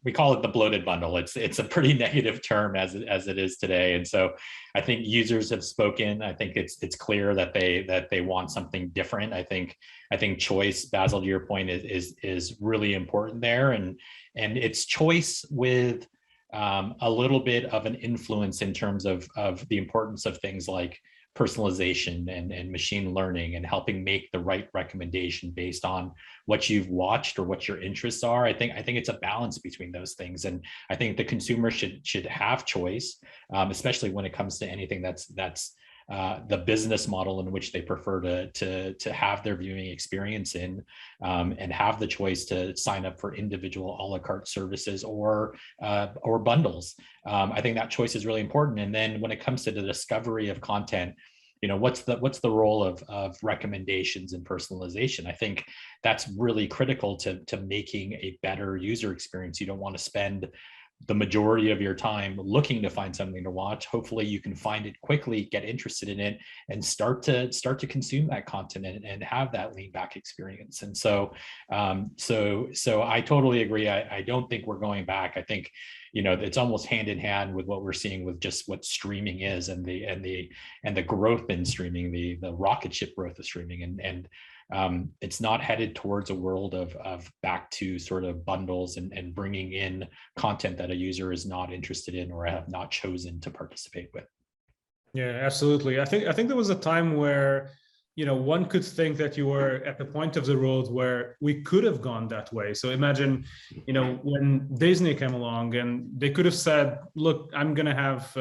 we call it the bloated bundle. It's a pretty negative term as it is today. And so I think users have spoken. I think it's clear that they want something different. I think choice, Basil, to your point, is really important there. And it's choice with a little bit of an influence in terms of the importance of things like personalization and machine learning and helping make the right recommendation based on what you've watched or what your interests are. I think it's a balance between those things, and I think the consumer should have choice, especially when it comes to anything that's the business model in which they prefer to have their viewing experience in, and have the choice to sign up for individual a la carte services or bundles. I think that choice is really important. And then when it comes to the discovery of content, what's the role of recommendations and personalization? I think that's really critical to making a better user experience. You don't want to spend the majority of your time looking to find something to watch. Hopefully you can find it quickly, get interested in it, and start to consume that content and have that lean back experience. And so I totally agree. I don't think we're going back. I think it's almost hand in hand with what we're seeing with just what streaming is and the growth in streaming, the rocket ship growth of streaming, and it's not headed towards a world of back to sort of bundles and bringing in content that a user is not interested in or have not chosen to participate with. Yeah, absolutely. I think there was a time where one could think that you were at the point of the road where we could have gone that way. So imagine, when Disney came along and they could have said, look, I'm going to have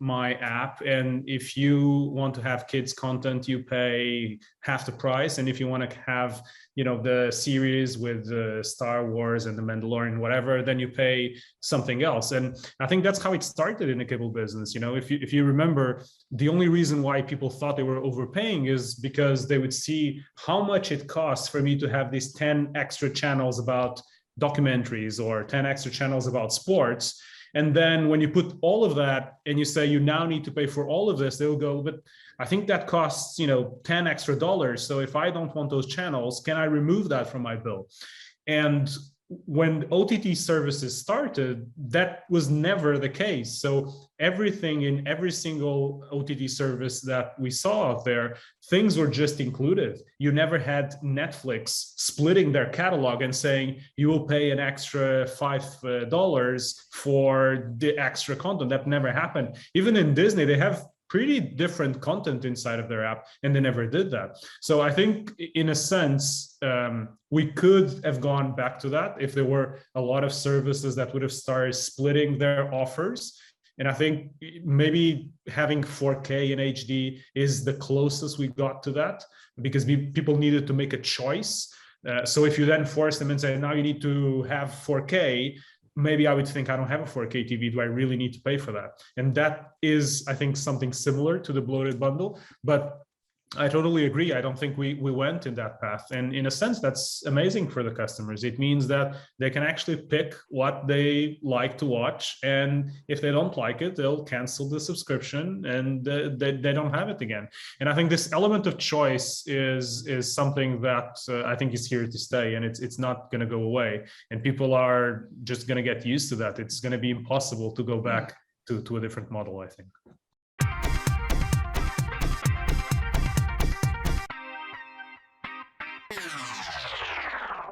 my app, and if you want to have kids content, you pay half the price. And if you want to have, the series with Star Wars and The Mandalorian, whatever, then you pay something else. And I think that's how it started in the cable business. If you remember, the only reason why people thought they were overpaying is because they would see how much it costs for me to have these 10 extra channels about documentaries or 10 extra channels about sports. And then when you put all of that and you say you now need to pay for all of this, they'll go, but I think that costs, $10 extra. So if I don't want those channels, can I remove that from my bill? And when OTT services started, that was never the case. So everything in every single OTT service that we saw out there, things were just included. You never had Netflix splitting their catalog and saying you will pay an extra $5 for the extra content. That never happened. Even in Disney, they have pretty different content inside of their app, and they never did that. So I think in a sense, we could have gone back to that if there were a lot of services that would have started splitting their offers. And I think maybe having 4K and HD is the closest we got to that, because people needed to make a choice. So if you then force them and say, now you need to have 4K, maybe I would think, I don't have a 4K TV. Do I really need to pay for that? And that is, I think, something similar to the bloated bundle. But I totally agree. I don't think we went in that path. And in a sense, that's amazing for the customers. It means that they can actually pick what they like to watch. And if they don't like it, they'll cancel the subscription and they don't have it again. And I think this element of choice is something that I think is here to stay, and it's not going to go away. And people are just going to get used to that. It's going to be impossible to go back to a different model, I think.